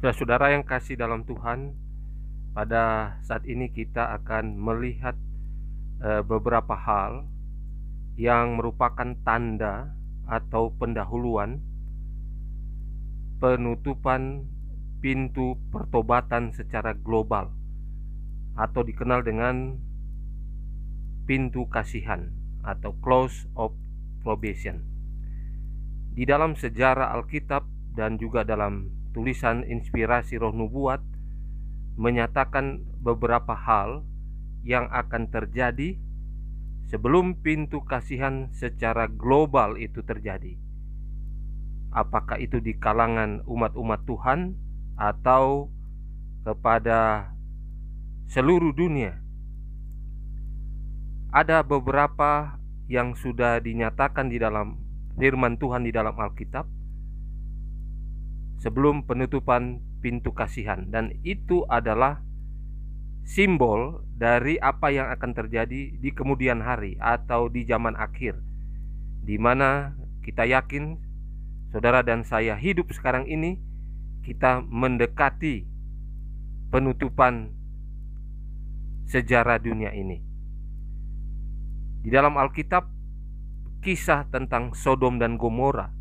Saudara-saudara yang kasih dalam Tuhan, pada saat ini kita akan melihat beberapa hal yang merupakan tanda atau pendahuluan penutupan pintu pertobatan secara global, atau dikenal dengan pintu kasihan atau close of probation. Di dalam sejarah Alkitab dan juga dalam tulisan inspirasi Roh Nubuat menyatakan beberapa hal yang akan terjadi sebelum pintu kasihan secara global itu terjadi. Apakah itu di kalangan umat-umat Tuhan atau kepada seluruh dunia. Ada beberapa yang sudah dinyatakan di dalam firman Tuhan di dalam Alkitab sebelum penutupan pintu kasihan, dan itu adalah simbol dari apa yang akan terjadi di kemudian hari atau di zaman akhir, di mana kita yakin saudara dan saya hidup sekarang ini, kita mendekati penutupan sejarah dunia ini. Di dalam Alkitab, kisah tentang Sodom dan Gomora,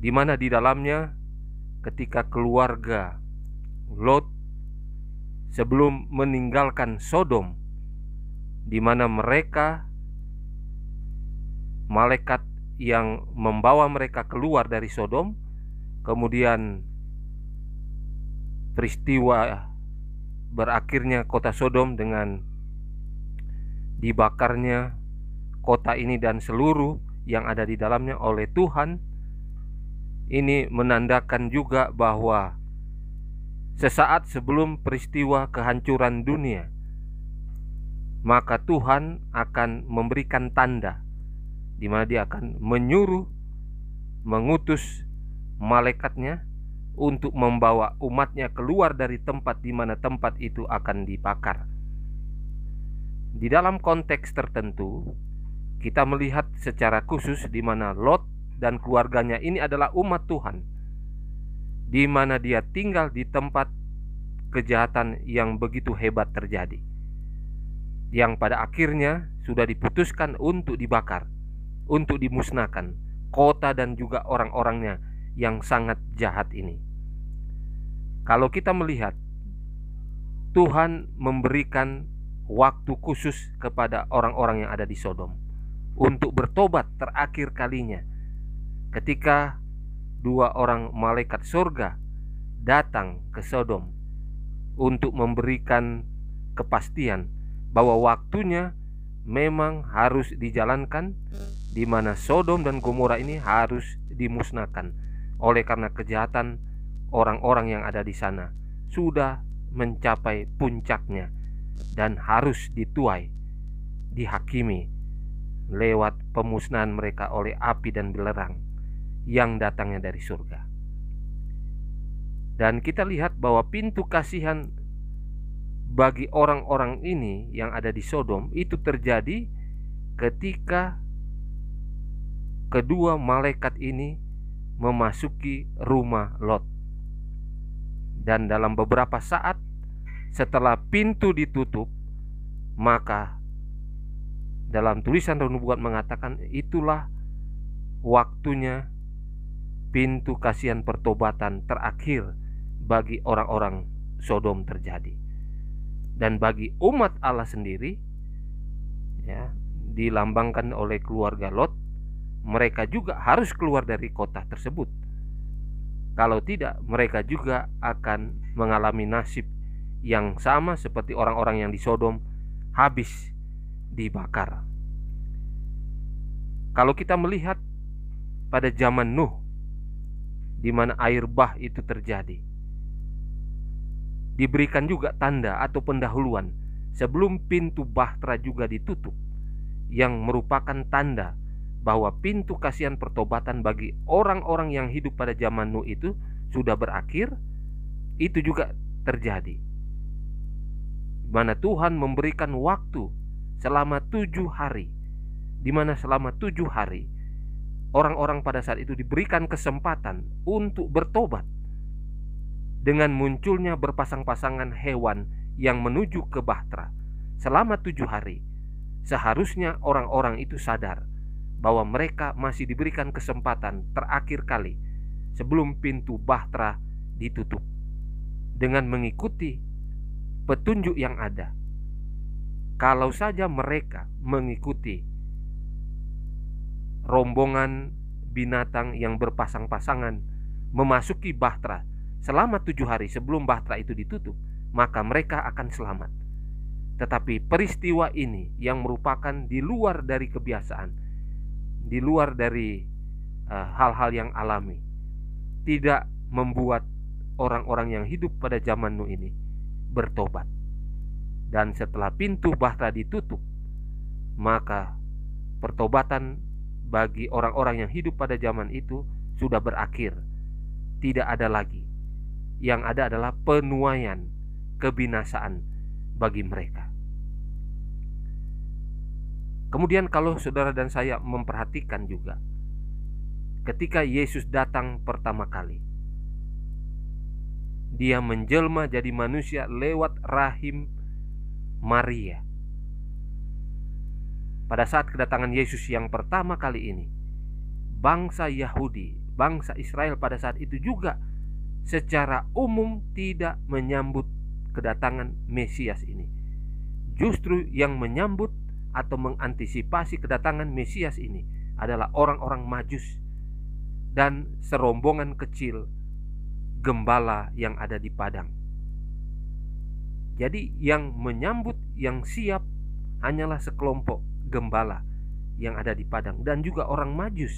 di mana di dalamnya ketika keluarga Lot sebelum meninggalkan Sodom, di mana mereka, malaikat yang membawa mereka keluar dari Sodom, kemudian peristiwa berakhirnya kota Sodom dengan dibakarnya kota ini dan seluruh yang ada di dalamnya oleh Tuhan. Ini menandakan juga bahwa sesaat sebelum peristiwa kehancuran dunia, maka Tuhan akan memberikan tanda di mana Dia akan mengutus malaikatnya untuk membawa umatnya keluar dari tempat di mana tempat itu akan dibakar. Di dalam konteks tertentu, kita melihat secara khusus di mana Lot dan keluarganya ini adalah umat Tuhan, di mana dia tinggal di tempat kejahatan yang begitu hebat terjadi, yang pada akhirnya sudah diputuskan untuk dibakar, untuk dimusnahkan kota dan juga orang-orangnya yang sangat jahat ini. Kalau kita melihat, Tuhan memberikan waktu khusus kepada orang-orang yang ada di Sodom untuk bertobat terakhir kalinya, ketika dua orang malaikat surga datang ke Sodom untuk memberikan kepastian bahwa waktunya memang harus dijalankan, di mana Sodom dan Gomora ini harus dimusnahkan oleh karena kejahatan orang-orang yang ada di sana sudah mencapai puncaknya dan harus dituai, dihakimi lewat pemusnahan mereka oleh api dan belerang yang datangnya dari surga. Dan kita lihat bahwa pintu kasihan bagi orang-orang ini yang ada di Sodom itu terjadi ketika kedua malaikat ini memasuki rumah Lot. Dan dalam beberapa saat setelah pintu ditutup, maka dalam tulisan Roh Nubuat mengatakan itulah waktunya pintu kasihan pertobatan terakhir bagi orang-orang Sodom terjadi. Dan bagi umat Allah sendiri, ya, dilambangkan oleh keluarga Lot, mereka juga harus keluar dari kota tersebut. Kalau tidak, mereka juga akan mengalami nasib yang sama seperti orang-orang yang di Sodom, habis dibakar. Kalau kita melihat pada zaman Nuh, di mana air bah itu terjadi, diberikan juga tanda atau pendahuluan sebelum pintu bahtera juga ditutup, yang merupakan tanda bahwa pintu kasihan pertobatan bagi orang-orang yang hidup pada zaman Nuh itu sudah berakhir. Itu juga terjadi, di mana Tuhan memberikan waktu selama 7 hari, di mana selama 7 hari orang-orang pada saat itu diberikan kesempatan untuk bertobat, dengan munculnya berpasang-pasangan hewan yang menuju ke bahtera selama 7 hari, seharusnya orang-orang itu sadar bahwa mereka masih diberikan kesempatan terakhir kali sebelum pintu bahtera ditutup. Dengan mengikuti petunjuk yang ada, kalau saja mereka mengikuti rombongan binatang yang berpasang-pasangan memasuki bahtera selama 7 hari sebelum bahtera itu ditutup, maka mereka akan selamat. Tetapi peristiwa ini yang merupakan di luar dari kebiasaan, di luar dari hal-hal yang alami, tidak membuat orang-orang yang hidup pada zaman Nuh ini bertobat. Dan setelah pintu bahtera ditutup, maka pertobatan bagi orang-orang yang hidup pada zaman itu sudah berakhir. Tidak ada lagi. Yang ada adalah penuaian kebinasaan bagi mereka. Kemudian kalau saudara dan saya memperhatikan juga, ketika Yesus datang pertama kali, Dia menjelma jadi manusia lewat rahim Maria. Pada saat kedatangan Yesus yang pertama kali ini, bangsa Yahudi, bangsa Israel pada saat itu juga secara umum tidak menyambut kedatangan Mesias ini. Justru yang menyambut atau mengantisipasi kedatangan Mesias ini adalah orang-orang Majus dan serombongan kecil gembala yang ada di padang. Jadi yang menyambut, yang siap hanyalah sekelompok gembala yang ada di padang, dan juga orang Majus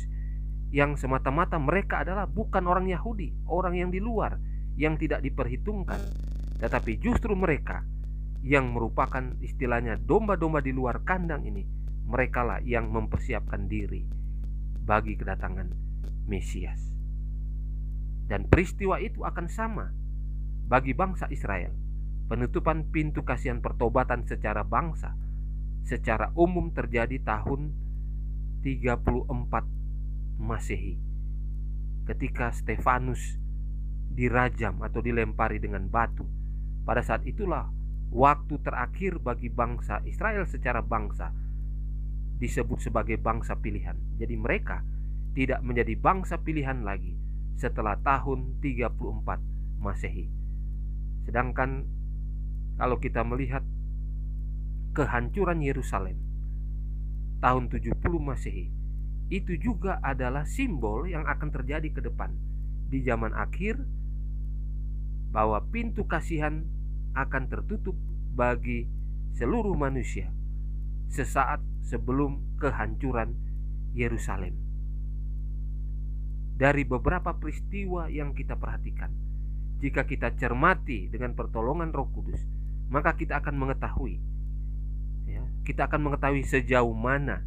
yang semata-mata mereka adalah bukan orang Yahudi, orang yang di luar, yang tidak diperhitungkan. Tetapi justru mereka yang merupakan istilahnya domba-domba di luar kandang ini, merekalah yang mempersiapkan diri bagi kedatangan Mesias. Dan peristiwa itu akan sama bagi bangsa Israel. Penutupan pintu kasihan pertobatan secara bangsa secara umum terjadi tahun 34 Masehi, ketika Stefanus dirajam atau dilempari dengan batu. Pada saat itulah waktu terakhir bagi bangsa Israel secara bangsa disebut sebagai bangsa pilihan. Jadi mereka tidak menjadi bangsa pilihan lagi setelah tahun 34 Masehi. Sedangkan kalau kita melihat kehancuran Yerusalem tahun 70 Masehi, itu juga adalah simbol yang akan terjadi ke depan di zaman akhir, bahwa pintu kasihan akan tertutup bagi seluruh manusia sesaat sebelum kehancuran Yerusalem. Dari beberapa peristiwa yang kita perhatikan, jika kita cermati dengan pertolongan Roh Kudus, maka kita akan mengetahui, kita akan mengetahui sejauh mana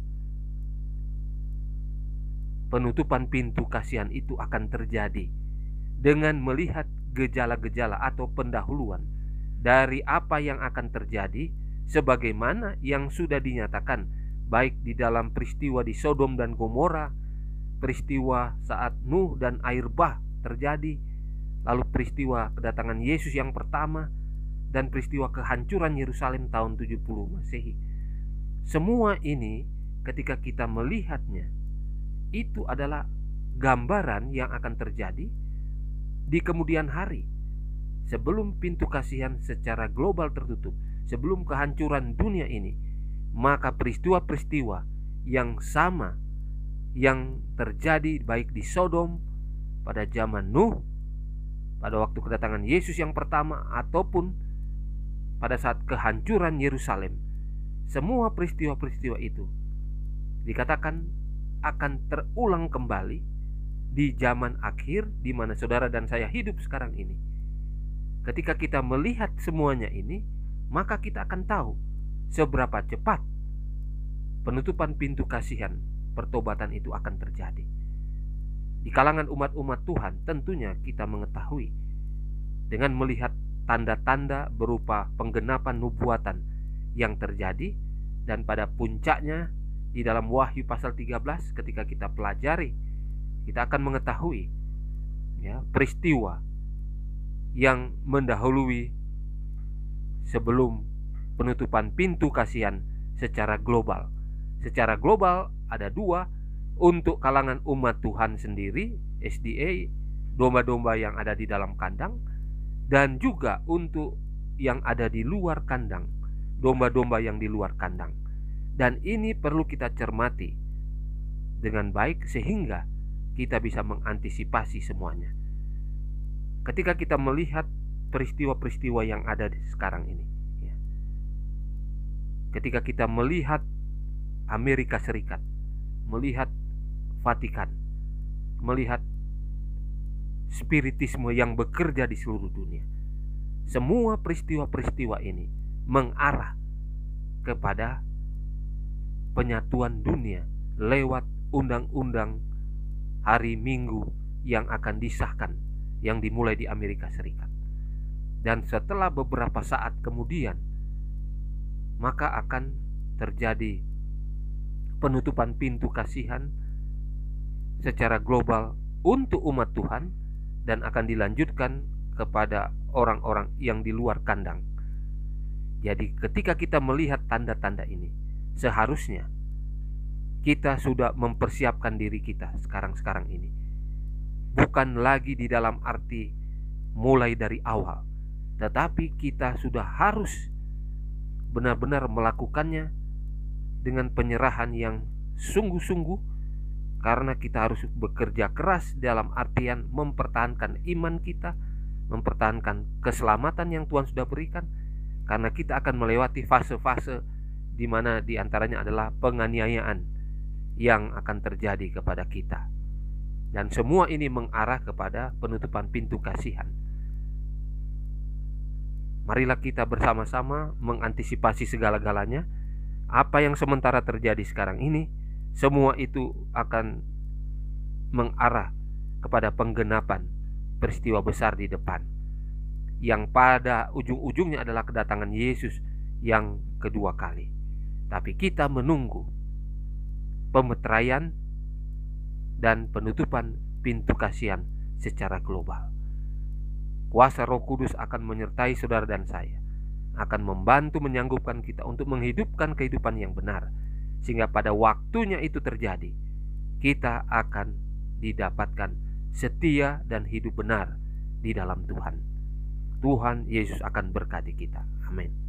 penutupan pintu kasihan itu akan terjadi dengan melihat gejala-gejala atau pendahuluan dari apa yang akan terjadi, sebagaimana yang sudah dinyatakan baik di dalam peristiwa di Sodom dan Gomora, peristiwa saat Nuh dan air bah terjadi, lalu peristiwa kedatangan Yesus yang pertama, dan peristiwa kehancuran Yerusalem tahun 70 Masehi. Semua ini ketika kita melihatnya, itu adalah gambaran yang akan terjadi di kemudian hari, sebelum pintu kasihan secara global tertutup, sebelum kehancuran dunia ini. Maka peristiwa-peristiwa yang sama yang terjadi baik di Sodom pada zaman Nuh, pada waktu kedatangan Yesus yang pertama, ataupun pada saat kehancuran Yerusalem, semua peristiwa-peristiwa itu dikatakan akan terulang kembali di zaman akhir, di mana saudara dan saya hidup sekarang ini. Ketika kita melihat semuanya ini, maka kita akan tahu seberapa cepat penutupan pintu kasihan pertobatan itu akan terjadi. Di kalangan umat-umat Tuhan tentunya kita mengetahui dengan melihat tanda-tanda berupa penggenapan nubuatan yang terjadi, dan pada puncaknya di dalam Wahyu pasal 13 ketika kita pelajari, kita akan mengetahui peristiwa yang mendahului sebelum penutupan pintu kasihan secara global. Secara global ada dua, untuk kalangan umat Tuhan sendiri, SDA, domba-domba yang ada di dalam kandang, dan juga untuk yang ada di luar kandang, domba-domba yang di luar kandang. Dan ini perlu kita cermati dengan baik sehingga kita bisa mengantisipasi semuanya. Ketika kita melihat peristiwa-peristiwa yang ada sekarang ini, ketika kita melihat Amerika Serikat, melihat Vatikan, melihat spiritisme yang bekerja di seluruh dunia, semua peristiwa-peristiwa ini mengarah kepada penyatuan dunia lewat undang-undang hari Minggu yang akan disahkan, yang dimulai di Amerika Serikat. Dan setelah beberapa saat kemudian, maka akan terjadi penutupan pintu kasihan secara global untuk umat Tuhan, dan akan dilanjutkan kepada orang-orang yang di luar kandang. Jadi ketika kita melihat tanda-tanda ini, seharusnya kita sudah mempersiapkan diri kita sekarang ini. Bukan lagi di dalam arti mulai dari awal, tetapi kita sudah harus benar-benar melakukannya dengan penyerahan yang sungguh-sungguh, karena kita harus bekerja keras dalam artian mempertahankan iman kita, mempertahankan keselamatan yang Tuhan sudah berikan, karena kita akan melewati fase-fase di mana diantaranya adalah penganiayaan yang akan terjadi kepada kita. Dan semua ini mengarah kepada penutupan pintu kasihan. Marilah kita bersama-sama mengantisipasi segala-galanya. Apa yang sementara terjadi sekarang ini, semua itu akan mengarah kepada penggenapan peristiwa besar di depan, yang pada ujung-ujungnya adalah kedatangan Yesus yang kedua kali. Tapi kita menunggu pemeteraian dan penutupan pintu kasihan secara global. Kuasa Roh Kudus akan menyertai saudara dan saya, akan membantu menyanggupkan kita untuk menghidupkan kehidupan yang benar, sehingga pada waktunya itu terjadi, kita akan didapatkan setia dan hidup benar di dalam Tuhan. Tuhan Yesus akan berkati kita. Amin.